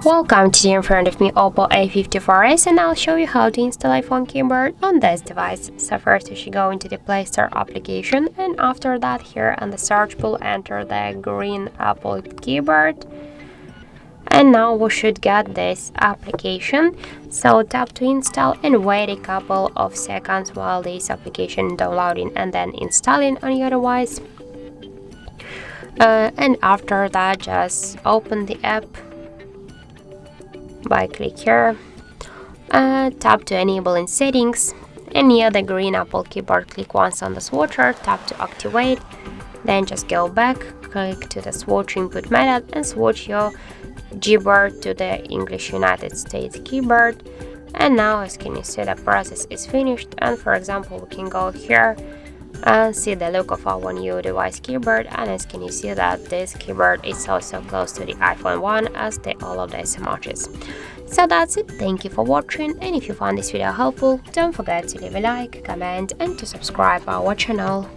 Welcome, today in front of me OPPO A54s, and I'll show you how to install iPhone keyboard on this device. So first you should go into the Play Store application, and after that here on the search bar enter the green Apple keyboard. And now we should get this application, so tap to install and wait a couple of seconds while this application downloading and then installing on your device. And after that just open the app by click here, tap to enable in settings, and near the green Apple keyboard click once on the swatcher, tap to activate, then just go back, click to the swatch input method and swatch your keyboard to the English United States keyboard. And now as can you see the process is finished, and for example we can go here and see the look of our new device keyboard, and as can you see that this keyboard is also close to the iPhone 1 as all of the matches. So that's it, thank you for watching, and if you found this video helpful, don't forget to leave a like, comment and to subscribe our channel.